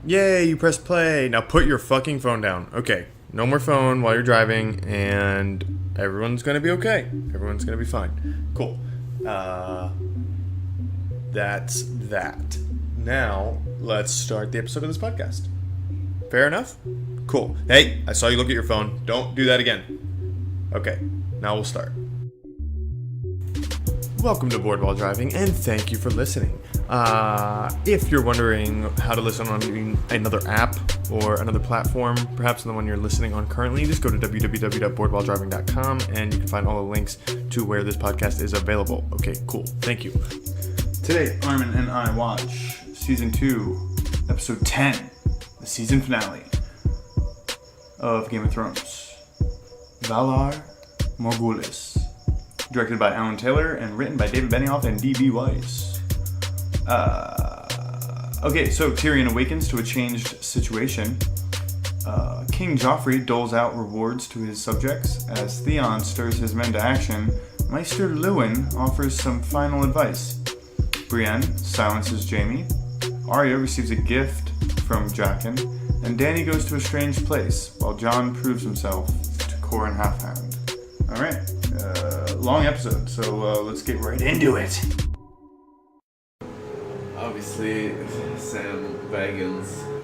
Yay, you press play. Now put your fucking phone down. Okay, no more phone while you're driving, and everyone's gonna be okay. Everyone's gonna be fine. Cool. That's that. Now, let's start the episode of this podcast. Fair enough? Cool. Hey, I saw you look at your phone. Don't do that again. Okay, now we'll start. Welcome to Board While Driving, and thank you for listening. If you're wondering how to listen on another app or another platform, perhaps the one you're listening on currently, just go to www.boardwhiledriving.com and you can find all the links to where this podcast is available. Okay, cool. Thank you. Today, Armen and I watch Season 2, Episode 10, the season finale of Game of Thrones. Valar, Morghulis. Directed by Alan Taylor and written by David Benioff and D.B. Weiss. Okay, so Tyrion awakens to a changed situation. King Joffrey doles out rewards to his subjects. As Theon stirs his men to action, Maester Luwin offers some final advice. Brienne silences Jaime. Arya receives a gift from Jaqen. And Dany goes to a strange place, while Jon proves himself to Qhorin Halfhand. Alright, long episode, so let's get right into it. Obviously, Sam Baggins.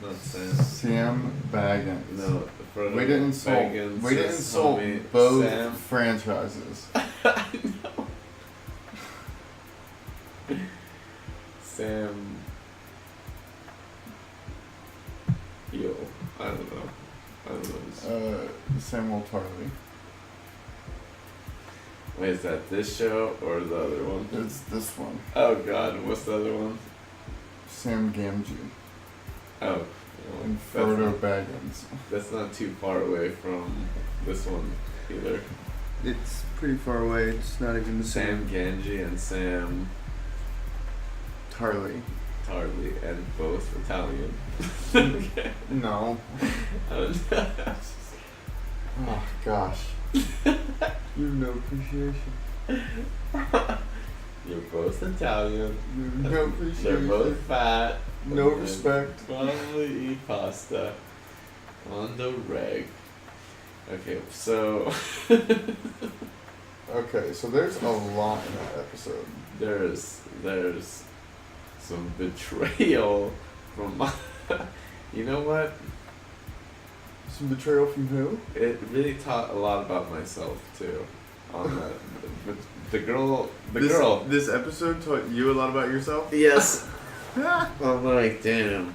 Not Sam. Sam Baggins. No, Frodo Way to insult. Baggins. Way to insult both Sam. franchises. I know. Sam. Yo, I don't know. Samuel Tarly. Wait, is that this show or the other one? It's this one. Oh god, what's the other one? Sam Gamgee. Oh. Well, And that's Frodo not- Baggins. That's not too far away from this one either. It's pretty far away. It's not even the Sam same. Gamgee and Sam Tarly. Tarly, and both Italian. Okay. No. Oh, gosh. You have no appreciation. You're both Italian. You have no They're appreciation. both fat. No and respect. Probably eat pasta on the reg. Okay, so Okay, so there's a lot in that episode. there's some betrayal from you know what? Some betrayal from who? It really taught a lot about myself too. On the girl. This episode taught you a lot about yourself? Yes. I'm like, damn.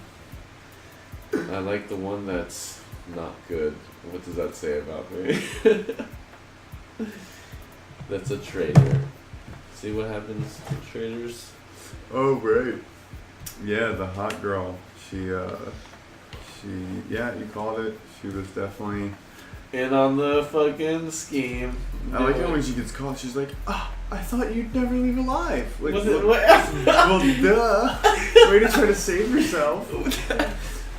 I like the one that's not good. What does that say about me? That's a traitor. See what happens to traitors? Oh, right. Yeah, the hot girl. She, yeah, you called it. She was definitely... In on the fucking scheme. I like it when she gets caught. She's like, "Ah, I thought you'd never leave alive." Like, Was it, well, duh. Way to try to save yourself.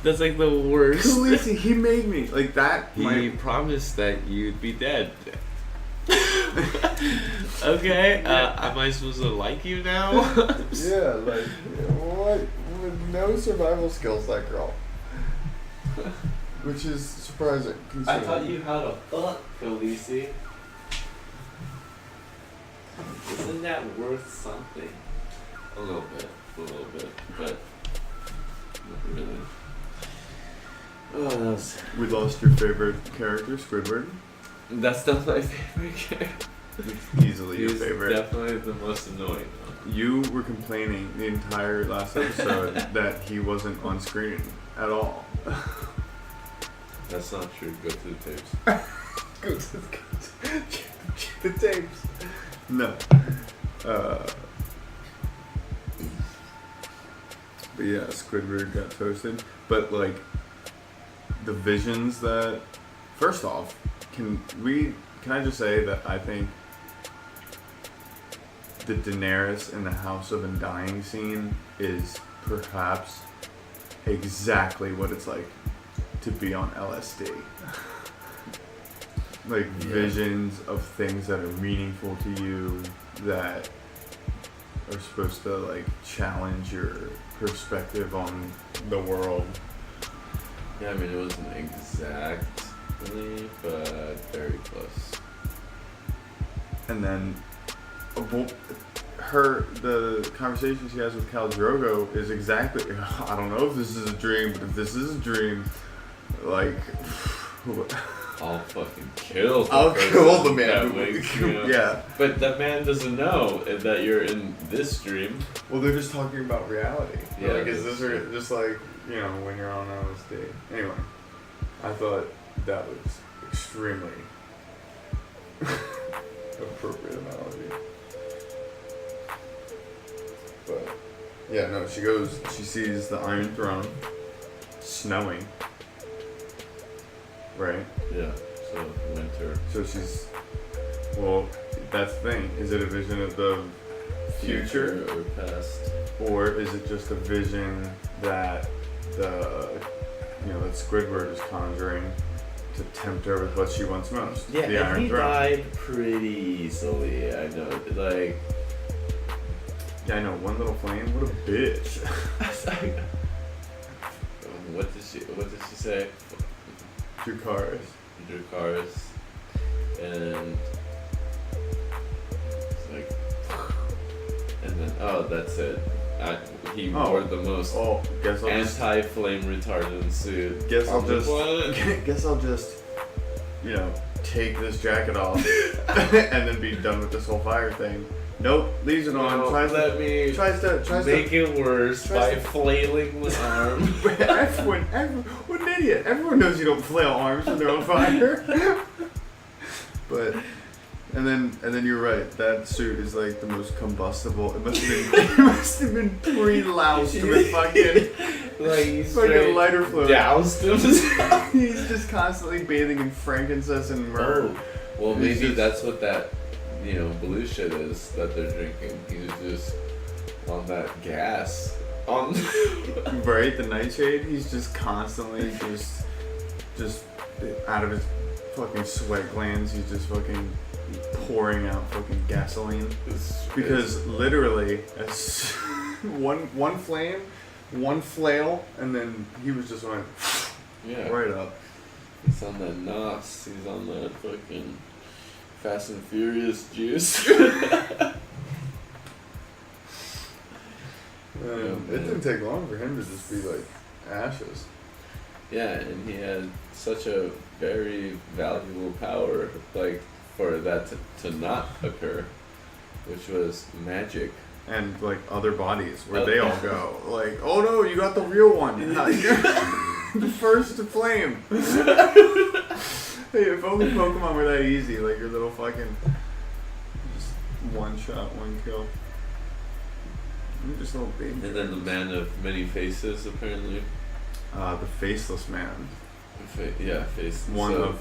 That's like the worst. Khaleesi, he made me. Like that. He promised that you'd be dead. Okay, am I supposed to like you now? Yeah, like, what? With no survival skills, that girl. Which is surprising. I thought you had a fuck, Khaleesi. Isn't that worth something? A little bit, but not really. Oh, that was... We lost your favorite character, Squidward. That's not my favorite character. Easily your He's favorite. definitely the most annoying one. You were complaining the entire last episode that he wasn't on screen at all. That's not true. Go to the tapes. Go to the tapes. No. But yeah, Squidward got toasted. But like, the visions that... First off, can I just say that I think the Daenerys in the House of Undying scene is perhaps exactly what it's like to be on LSD. Like visions of things that are meaningful to you, that are supposed to like challenge your perspective on the world. Yeah, I mean it wasn't exactly, but very close. And then the conversation she has with Khal Drogo is exactly, I don't know if this is a dream, but if this is a dream, like, I'll fucking kill the I'll person kill the man that who wakes me up. yeah. But that man doesn't know that you're in this dream. Well, they're just talking about reality. Yeah, Like, is that's this true. just like, you know, when you're on LSD? Anyway, I thought that was extremely appropriate analogy. But, yeah, no, she sees the Iron Throne snowing. Right? Yeah, so winter. So she's, well, that's the thing. Is it a vision of the future? Or past. Or is it just a vision that that Squidward is conjuring to tempt her with what she wants most? Yeah, the and Iron he Throne. died pretty easily. I know, like. Yeah, I know. One little flame. What a bitch. What did she say? Dracarys. Dracarys, and it's like, and then that's it. He wore the most guess I'll just anti-flame retardant suit. guess I'll on the just planet. guess I'll just take this jacket off and then be done with this whole fire thing. Nope, leaves it on. Tries to make it worse by flailing the arm. everyone, what an idiot! Everyone knows you don't flail arms when they're on fire. But and then you're right. That suit is like the most combustible. It must have been pre-loused with fucking like he's fucking lighter fluid. Doused himself. He's just constantly bathing in frankincense and myrrh. Well, He's maybe just- that's what that blue shit is that they're drinking. He's just on that gas. Right, the nightshade. He's just constantly just out of his fucking sweat glands. He's just fucking pouring out fucking gasoline. Because literally, as one flame, one flail, and then he was just went right up. He's on that NOS. He's on that fucking Fast and Furious juice. It didn't take long for him to just be like ashes. Yeah, and he had such a very valuable power, like for that to not occur, which was magic. And like other bodies, where they all go. Like, oh no, you got the real one. The first to flame. Hey, if only Pokemon were that easy, like your little fucking just one shot, one kill. I'm just a little baby. And then the man of many faces, apparently. The faceless man. Face. One So, of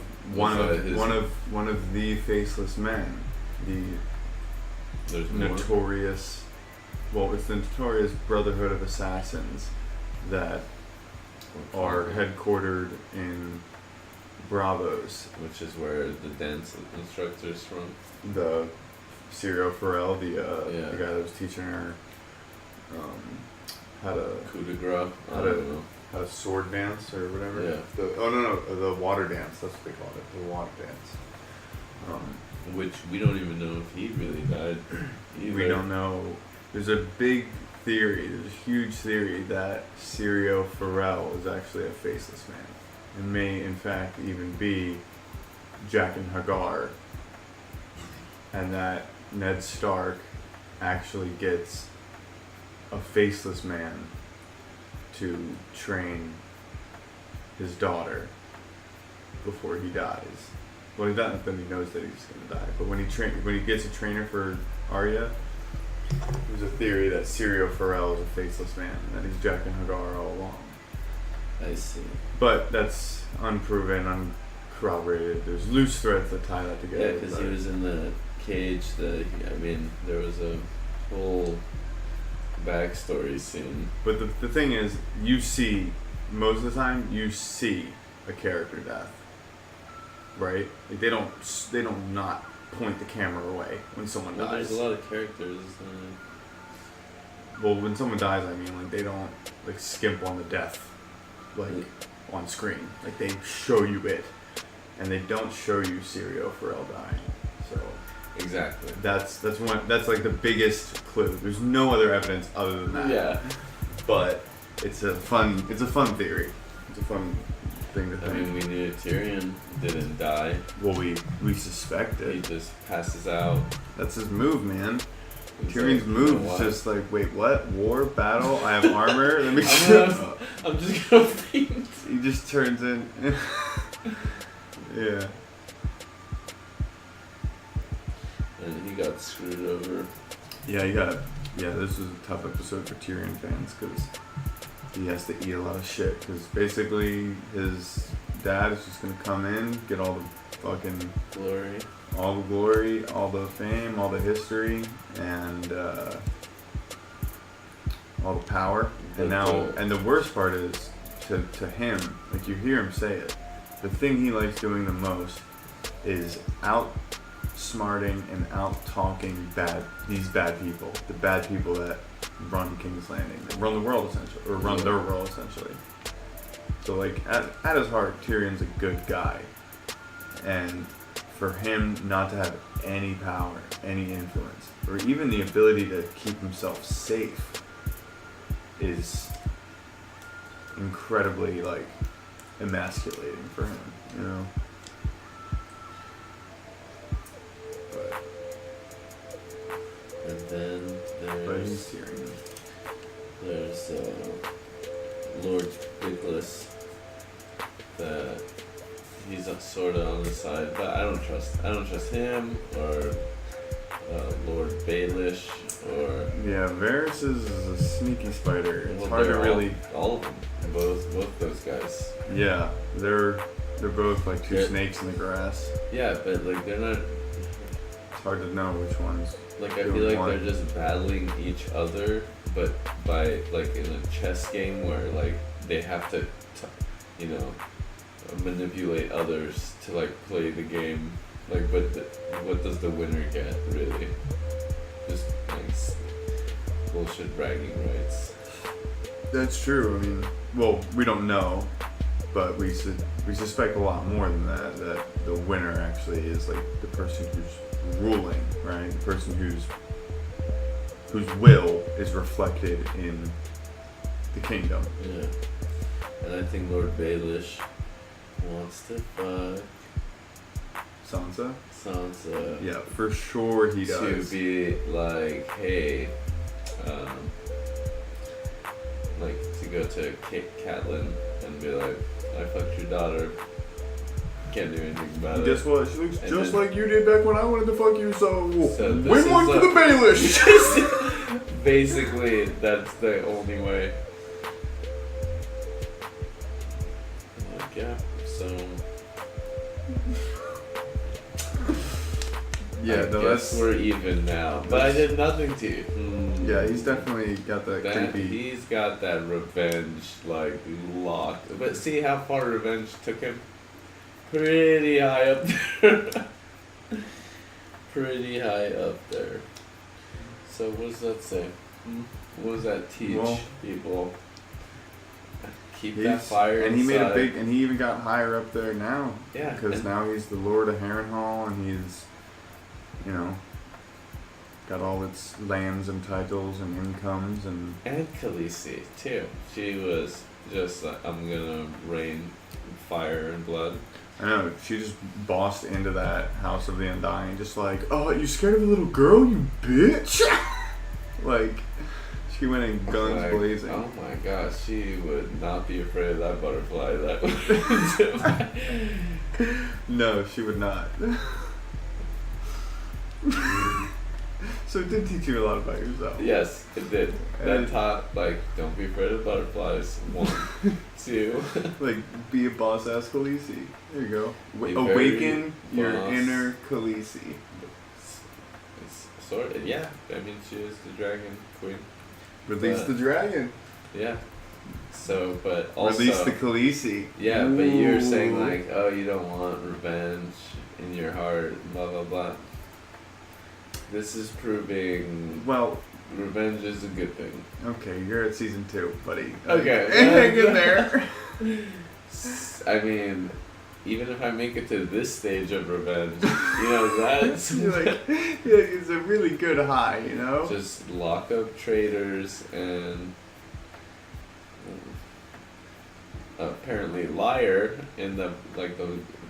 the faceless men. There's The more. notorious. Well, it's the notorious Brotherhood of Assassins that are headquartered in Bravos. Which is where the dance instructor's from. The Cyril Farrell, the Yeah. guy that was teaching her how to Coup de grace. I How don't to- know. how to sword dance or whatever. Yeah. The water dance. That's what they called it. The water dance. Which we don't even know if he really died either. We don't know. There's a big theory. There's a huge theory that Cyril Farrell is actually a faceless man, and may in fact even be Jack and Hagar, and that Ned Stark actually gets a faceless man to train his daughter before he dies. Well, he doesn't. Then he knows that he's gonna die. But when he gets a trainer for Arya, there's a theory that Cyril Farrell is a faceless man, and that he's Jack and Hagar all along. I see. But that's unproven, uncorroborated. There's loose threads that tie that together. Yeah, because he was in the cage. There was a whole backstory scene. But the thing is, you see, most of the time, you see a character death. Right? Like they don't not point the camera away when someone Well, dies. there's a lot of characters. well, when someone dies, I mean, like, they don't, like, skimp on the death, like, on screen. Like, they show you it, and they don't show you Syrio Forel dying. So Exactly. that's like the biggest clue. There's no other evidence other than that. Yeah. But it's a fun theory. It's a fun thing to I think. mean, we knew Tyrion didn't die. Well, we suspect He it. just passes out. That's his move, man. He's Tyrion's like, move "You know is what? just like, wait, what? War, battle? I have armor. Let me. I'm just gonna faint. He just turns in. Yeah. And he got screwed over. Yeah, this was a tough episode for Tyrion fans because he has to eat a lot of shit. Because basically his dad is just gonna come in, get all the fucking Glory. all the glory, all the fame, all the history, and all the power. And now, and the worst part is to him, like you hear him say it, the thing he likes doing the most is outsmarting and out-talking these bad people, the bad people that run King's Landing, that run the world essentially, or run their world essentially. So like at his heart, Tyrion's a good guy, and for him not to have any power, any influence, or even the ability to keep himself safe is incredibly like emasculating for him, you know. And then But he's Tyrion. there's Lord Nicholas. He's sort of on the side, but I don't trust him or Lord Baelish or Yeah, Varys is a sneaky spider. It's well, hard to they're really. all of them, both those guys. Yeah, they're both like two They're- snakes in the grass. Yeah, but like they're not. It's hard to know which ones. Like I doing feel like what. they're just battling each other, but by like in a chess game where like they have to, you know, manipulate others to like play the game. Like, but what does the winner get really? Just like bullshit bragging rights. That's true. I mean, well, we don't know, but we suspect a lot more than that. That the winner actually is like the person who's ruling, right? The person whose will is reflected in the kingdom. Yeah. And I think Lord Baelish wants to fuck Sansa. Sansa. Yeah, for sure he does. To be like, hey, like to go to Catelyn and be like, I fucked your daughter. Can't do anything about it. Guess what? She looks And just then- like you did back when I wanted to fuck you. So So this win is one for a- the Baelish. Basically, that's the only way. Like, yeah, so. Yeah, I no, guess that's we're even now. But I did nothing to you. yeah. He's definitely got that creepy. He's got that revenge, like, locked. But see how far revenge took him? Pretty high up there. Pretty high up there. So what does that say? What does that teach Well, people? Keep that He's- fire and he made a inside. big, and he even got higher up there now. Yeah, because and- now he's the Lord of Harrenhal, and he's, you know, got all its lands and titles and incomes and. And Khaleesi, too. She was just like, I'm gonna rain fire and blood. I know, she just bossed into that House of the Undying, just like, oh, you scared of a little girl, you bitch? Like, she went in guns Like, blazing. Oh my gosh, she would not be afraid of that butterfly. That No, she would not. So it did teach you a lot about yourself. Yes, it did. That And- taught, like, don't be afraid of butterflies. 1, 2. Like, be a boss ass Khaleesi. There you go. Be Awaken very your boss. inner Khaleesi. It's sort of, yeah. I mean, she is the dragon queen. Release the dragon. Yeah. So, but also. Release the Khaleesi. Yeah, but you were saying, Ooh. like, oh, you don't want revenge in your heart, blah, blah, blah. This is proving. Well, revenge is a good thing. Okay, you're at season 2, buddy. Okay. Hang in there. I mean, even if I make it to this stage of revenge, that's You're like, it's a really good high, just lock up traitors and apparently liar in the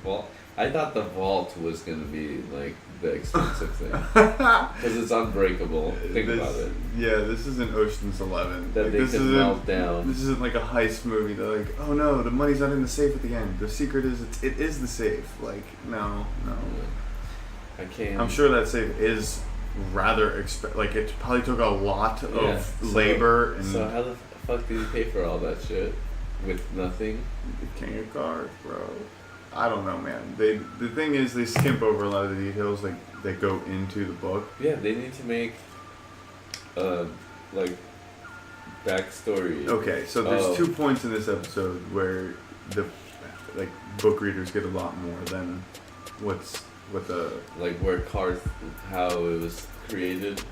vault. I thought the vault was gonna be like the expensive thing because it's unbreakable. Think about it. Yeah, this isn't Ocean's 11. That they can melt down. This isn't like a heist movie. They're like, oh no, the money's not in the safe at the end. The secret is it is the safe. Like, no. I can't. I'm sure that safe is rather like it probably took a lot of labor and. So how the fuck did you pay for all that shit with nothing? The king of cards, bro. I don't know, man. The thing is, they skimp over a lot of the details that go into the book. Yeah, they need to make, backstory. Okay, so there's 2 points in this episode where the book readers get a lot more than what the where Karth, how it was created.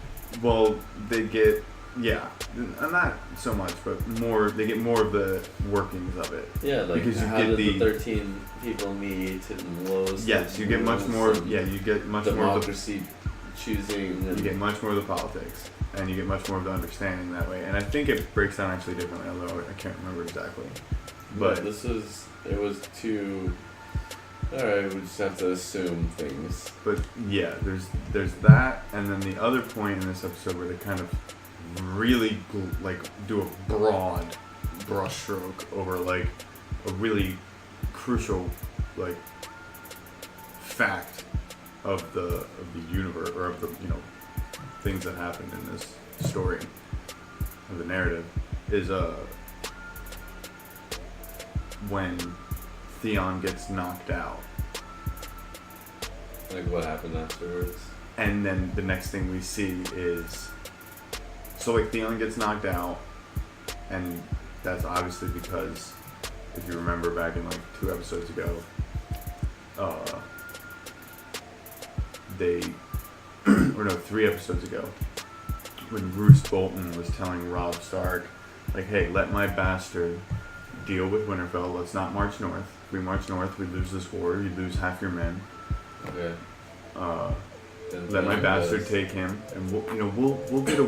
Well, they get not so much, but more. They get more of the workings of it. Yeah, because you how get did the 13 people meet and Lois. Yes, you get much more. Yeah, you get much more of the democracy choosing. You get much more of the politics, and you get much more of the understanding that way. And I think it breaks down actually differently, although I can't remember exactly. But it was too. Alright, we just have to assume things. But yeah, there's that, and then the other point in this episode where they kind of really do a broad brushstroke over a really crucial fact of the universe, or of the things that happened in this story of the narrative, is when Theon gets knocked out. Like what happened afterwards. And then the next thing we see is, so Theon gets knocked out, and that's obviously because, if you remember back in 2 episodes ago, or no, 3 episodes ago, when Roose Bolton was telling Robb Stark, hey, let my bastard deal with Winterfell, let's not march north. If we march north, we lose this war, you lose half your men. Okay. Let my bastard take him, and we'll get a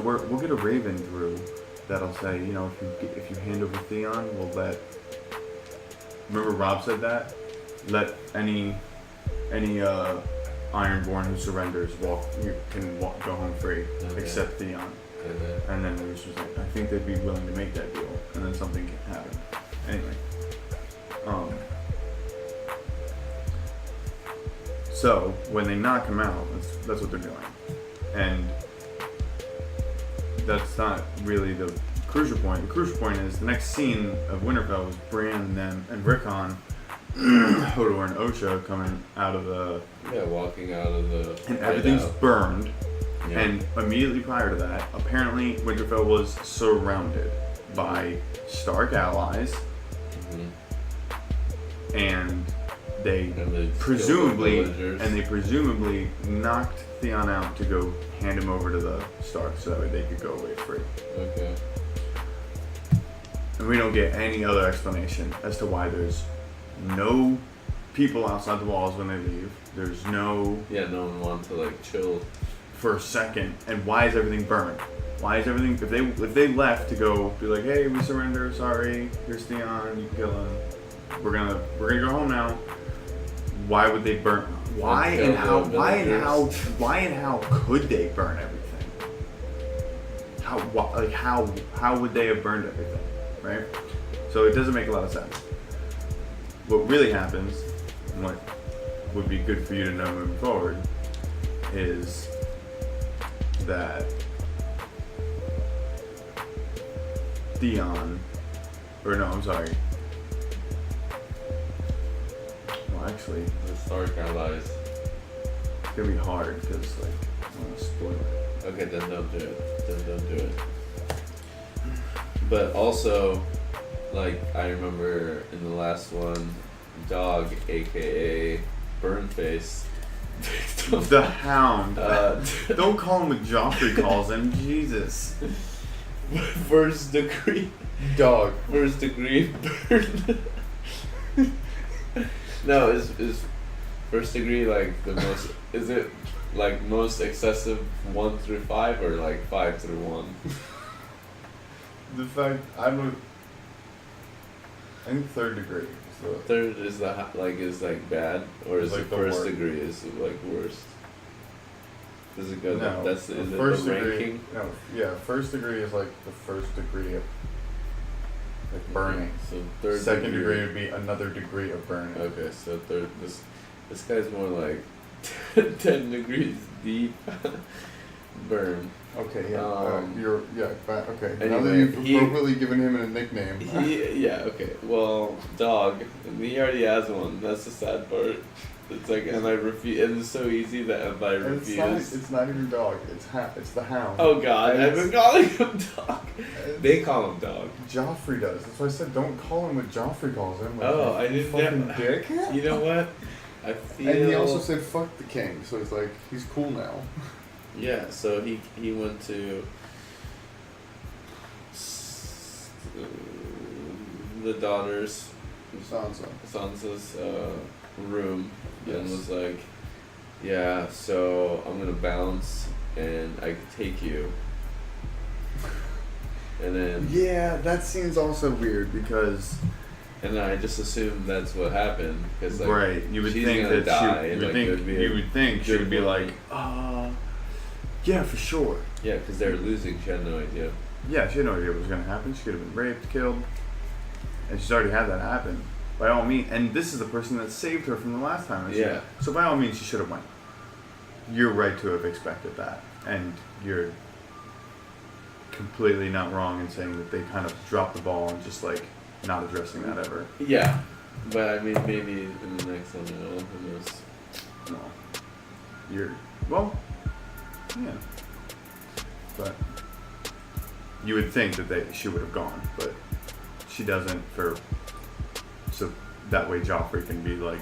raven through that'll say, if you hand over Theon, we'll let. Remember Robb said that? Let any Ironborn who surrenders go home free, except Theon. Okay. And then Roose was like, I think they'd be willing to make that deal, and then something happened. Anyway, so when they knock him out, that's what they're doing, and that's not really the crucial point. The crucial point is the next scene of Winterfell was Bran and them and Rickon, Hodor and Osha coming out of the walking out of the and everything's burned. Yeah. And immediately prior to that, apparently Winterfell was surrounded by Stark allies, and they presumably knocked Theon out to go hand him over to the Starks so that way they could go away free. Okay. And we don't get any other explanation as to why there's no people outside the walls when they leave. There's no... Yeah, no one wants to chill for a second. And why is everything burned? Why is everything... If they left to go be like, hey, we surrender, sorry, here's Theon, you can kill him. We're gonna go home now. Why would they burn? Why and how could they burn everything? How would they have burned everything? Right? So it doesn't make a lot of sense. What really happens, and what would be good for you to know moving forward, is that Theon, or no, I'm sorry. Well, actually, the Stark allies. It's gonna be hard because I don't want to spoil it. Okay, then don't do it. Don't do it. But also, I remember in the last one, Dog, aka Burnface, The Hound. Uh, Don't call him what Joffrey calls him. Jesus. First degree. Dog. First degree burn. No, is first degree like the most? Is it like most excessive 1 through 5 or like 5 through 1? The fact I think third degree. So Third is is like bad, or is Like it the first worst. degree is like worst? Does it go? no, Is the it the first degree. ranking? No, yeah, first degree is like the first degree of like burning. So third Second degree would be another degree of burning. Okay, so third. This guy's more like 10 degrees deep burn. Okay, yeah, okay. now that Anyway, you've he- appropriately given him a nickname. Okay. Well, dog. He already has one. That's the sad part. It's like, and I refuse. And it's so easy that if I refuse. It's not even dog. It's the Hound. Oh God! And I've been calling him dog. They call him dog. Joffrey does. That's why I said don't call him what Joffrey calls him. Like, Oh, you I didn't fucking know. dick. You know what? I feel. And he also said fuck the king, so it's like he's cool now. Yeah. So he went to the daughter's Sansa's room and Yes. was like, yeah, so I'm gonna bounce and I can take you. And then Yeah, that scene's also weird because and then I just assumed that's what happened because like right, you would she's think gonna that die, she and, would like, think it would be you a would think she good would be woman. like, yeah, for sure. yeah, because they're losing. She had no idea. Yeah, she had no idea what was gonna happen. She could have been raped, killed, and she's already had that happen. By all means, and this is the person that saved her from the last time. Yeah. So by all means, she should have went. You're right to have expected that, and you're completely not wrong in saying that they kind of dropped the ball and just like not addressing that ever. Yeah, but I mean maybe in the next one, who knows? No. Yeah. But you would think that she would have gone, but she doesn't so that way Joffrey can be like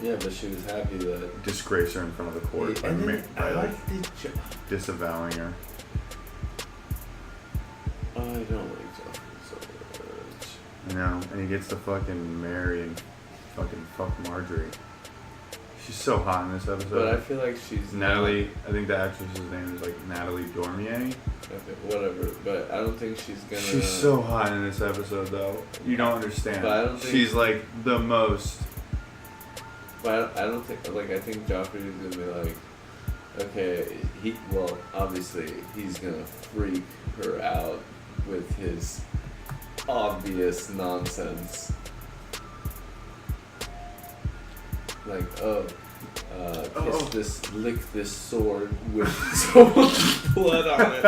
Yeah, but she was happy that. disgrace her in front of the court by, And then by I like like the disavowing her. I don't like Joffrey so much. You know, and he gets to fucking marry and fucking fuck Marjorie. She's so hot in this episode. But I feel like she's Natalie, I think the actress's name is like Natalie Dormier. not- okay, whatever. But I don't think she's gonna. She's so hot in this episode, though. You don't understand. But I don't think- She's like the most. But I don't think. Like I think Joffrey is gonna be like, okay, well, obviously he's gonna freak her out with his obvious nonsense. Like, lick this sword with someone's blood on it.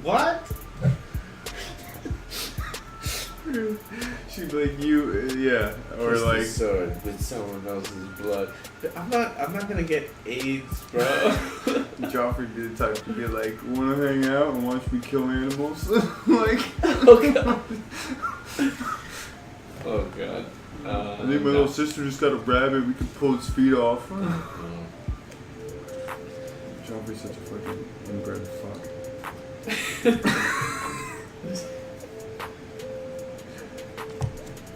What? She'd be like yeah, or Kiss like this sword with someone else's blood. I'm not gonna get AIDS, bro. Joffrey be the type to be like, wanna hang out and watch me kill animals? Like, Oh god. Oh god. I think my little sister just got a rabbit. We can pull its feet off. Joffrey's such a fucking inbred fuck.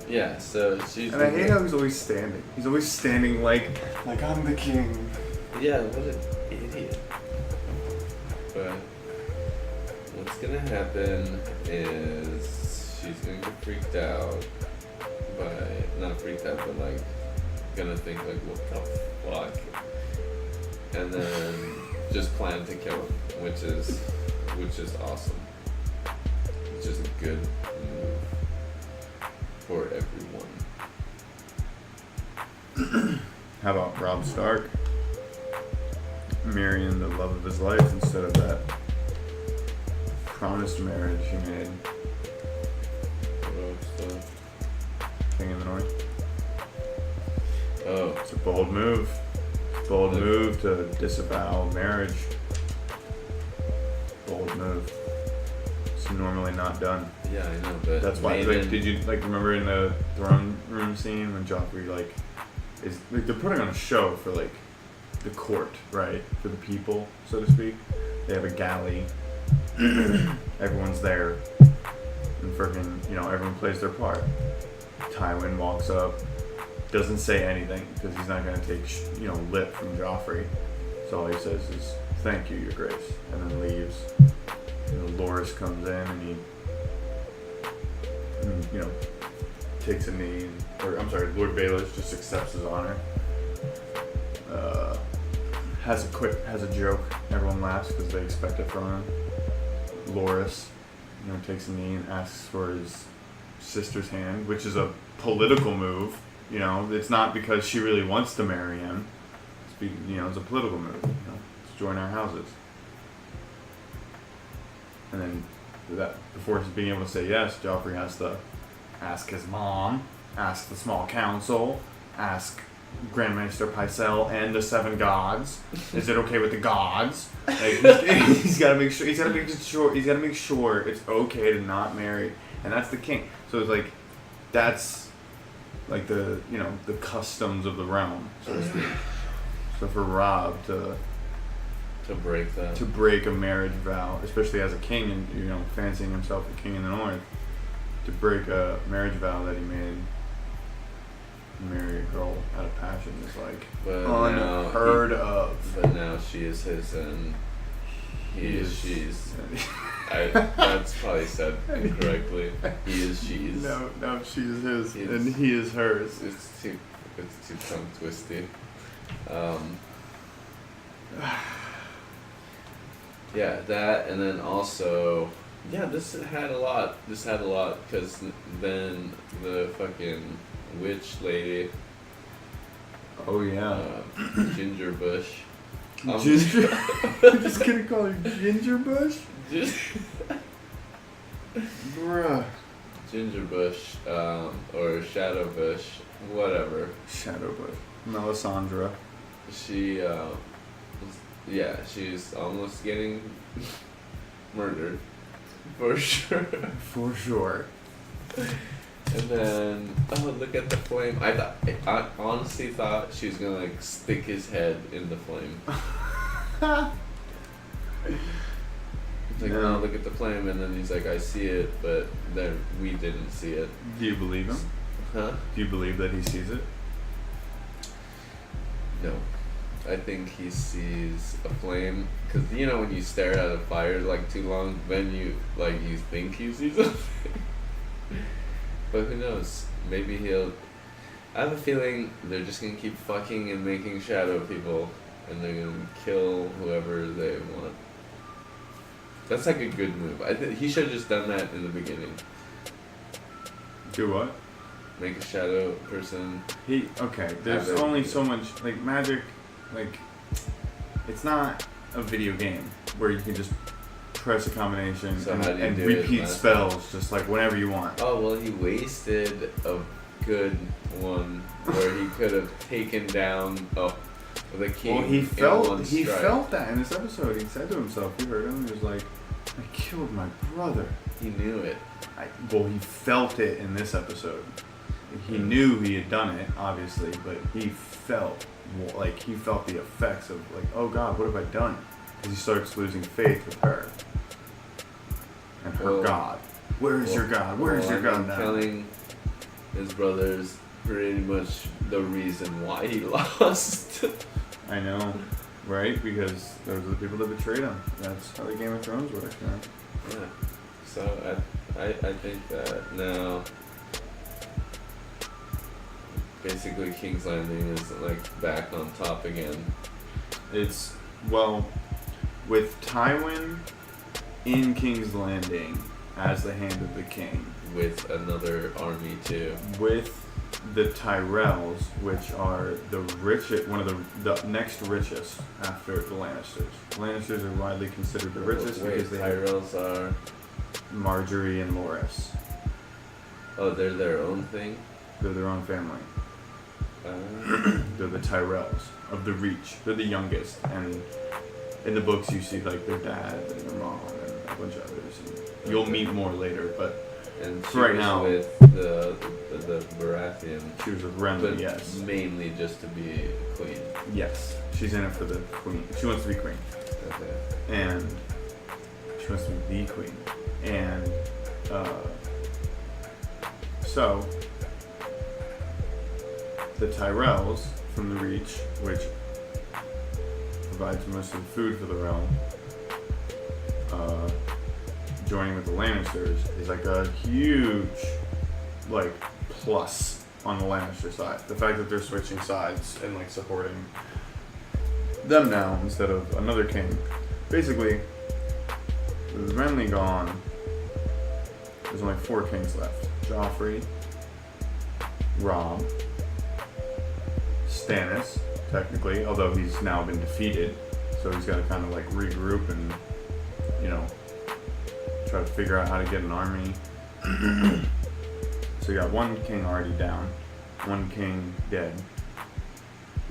Yeah, so she's. And I hate how he's always standing. He's always standing like I'm the king. Yeah, what an idiot. But what's gonna happen is she's gonna get freaked out by, not freaked out, but like gonna think like, what the fuck? And then just plan to kill him, which is awesome. Which is a good move for everyone. How about Robb Stark marrying the love of his life instead of that promised marriage he made? King of the North. Oh, It's a bold move. It's a bold move to disavow marriage. Bold move. It's normally not done. yeah, I know, but That's why. Maiden- Like, did you like remember in the throne room scene when Joffrey like is like they're putting on a show for like the court, right? For the people, so to speak. They have a galley. Everyone's there, and freaking, everyone plays their part. Tywin walks up, doesn't say anything because he's not gonna take lip from Joffrey. So all he says is "Thank you, Your Grace," and then leaves. Loras comes in and he, takes a knee. Lord Baelish just accepts his honor. Has a joke. Everyone laughs because they expect it from him. Loras, takes a knee and asks for his sister's hand, which is a political move. It's not because she really wants to marry him. It's a political move. To join our houses. And then before being able to say yes, Joffrey has to ask his mom, ask the small council, ask Grandmaster Pycelle and the Seven Gods. Is it okay with the gods? Like, he's got to make sure. He's got to make sure it's okay to not marry, and that's the king. So it's like that's like the customs of the realm, so to speak. So for Robb to break a marriage vow, especially as a king and fancying himself a king in the north, to break a marriage vow that he made, marry a girl out of passion is like unheard of. But now she is his and she's. That's probably said incorrectly. He is she's. No, she is his and he is hers. It's too tongue twisty. Yeah, that, and then also, this had a lot because then the fucking witch lady. Oh yeah. Ginger Bush. Ginger. I'm just gonna call her Ginger Bush. Bruh. Ginger Bush, or Shadow Bush, whatever. Shadow Bush. Melisandre. She, she's almost getting murdered. For sure. For sure. And then, look at the flame. I honestly thought she was gonna stick his head in the flame. It's like, no, look at the flame, and then he's like, I see it, but then we didn't see it. Do you believe him? Huh? Do you believe that he sees it? No. I think he sees a flame, because when you stare at a fire too long, then you think you see something. But who knows? Maybe he'll. I have a feeling they're just gonna keep fucking and making shadow people, and they're gonna kill whoever they want. That's a good move. He should have just done that in the beginning. Do what? Make a shadow person. There's only so much magic. It's not a video game where you can just press a combination and repeat spells just whenever you want. Oh, well, he wasted a good one where he could have taken down the king. Well, he felt that in this episode. He said to himself, you heard him, he was like, I killed my brother. He knew it. He felt it in this episode. He knew he had done it, obviously, but he felt the effects of oh God, what have I done? Because he starts losing faith with her and her God. Where is your God? Where is your God now? Killing his brother's pretty much the reason why he lost. I know, right? Because those are the people that betrayed him. That's how the Game of Thrones works, man. Yeah. So I think that now. Basically, King's Landing is back on top again. It's with Tywin in King's Landing as the Hand of the King, with another army too. With the Tyrells, which are the richest, one of the next richest after the Lannisters. The Lannisters are widely considered the richest because the Tyrells are Marjorie and Loras. Oh, they're their own thing? They're their own family. They're the Tyrells of the Reach. They're the youngest, and in the books you see their dad and their mom and a bunch of others. And you'll meet more later, but And she For right was now. with the Baratheon, She was with Renly, but yes. mainly just to be a queen. Yes. She's in it for the queen. She wants to be queen. Okay. And she wants to be the queen. And so the Tyrells from the Reach, which provides most of the food for the realm, joining with the Lannisters is like a huge like plus on the Lannister side. The fact that they're switching sides and like supporting them now instead of another king. Basically, with Renly gone, there's only 4 kings left. Joffrey, Robb, Stannis, technically, although he's now been defeated, so he's got to kind of like regroup and, you know, try to figure out how to get an army. So you got 1 king already down, 1 king dead,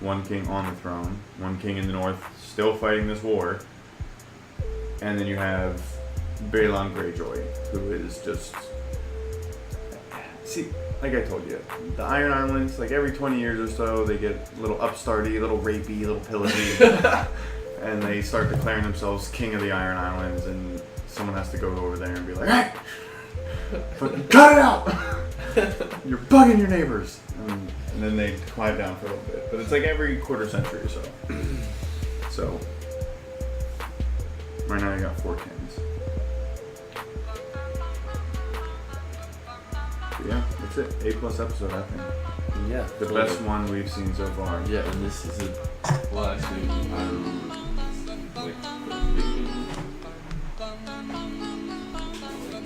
1 king on the throne, 1 king in the north still fighting this war, and then you have Balon Greyjoy, who is just... See, like I told you, the Iron Islands, like every 20 years or so, they get a little upstarty, a little rapey, a little pillagey, and they start declaring themselves king of the Iron Islands, and someone has to go over there and be like, hey, fucking cut it out! You're bugging your neighbors! And then they quiet down for a little bit. But it's like every quarter century or so. So, right now you got 4 kings. But yeah, that's it. A+ episode, I think. Yeah. The best one we've seen so far. Yeah, and this is well, actually, I don't know, like,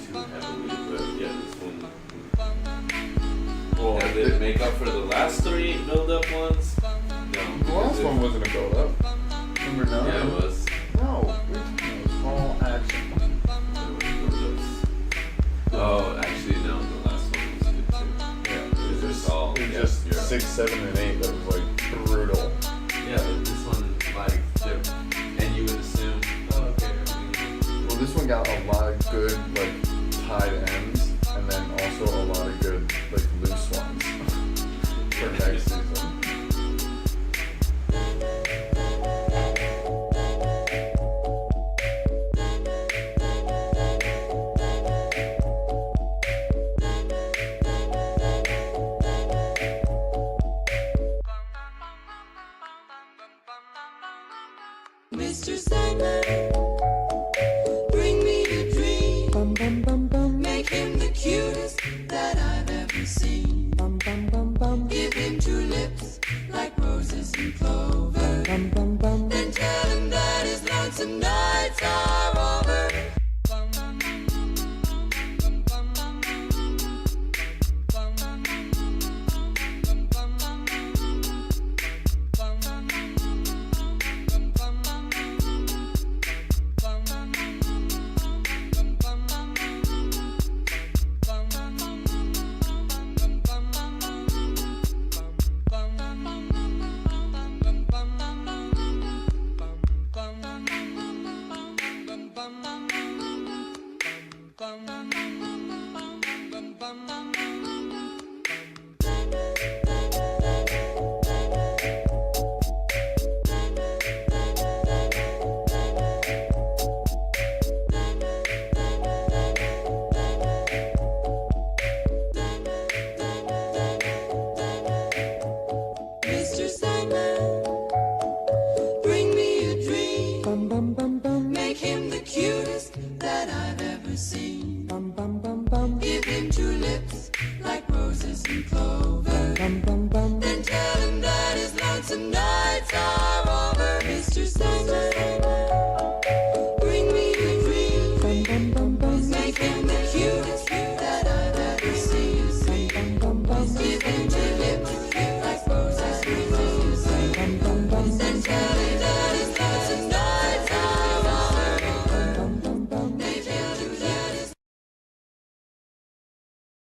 too heavily, but yeah, this one. Well, And did it make up for the last 3 build-up ones? No. the last one wasn't a build up. Remember now? Yeah, it was. No, it was all action. Oh, actually, no, the last one was good too. Yeah, It was just all. It was yeah, just you're 6, 7, and 8 that was like brutal. Yeah, but this one, like, and you would assume, oh, okay, Well, this one got a lot of good like tied ends, and then also a lot of good like loose ones for next season. Mr. Sandman, bring me a dream. Make him the cutest that I've ever seen. Give him 2 lips like roses and clover. Then tell him that his lonesome nights are over. Mr. Sandman, bring me a dream. Make him the cutest that I've ever seen. Give him 2 lips like roses and clover.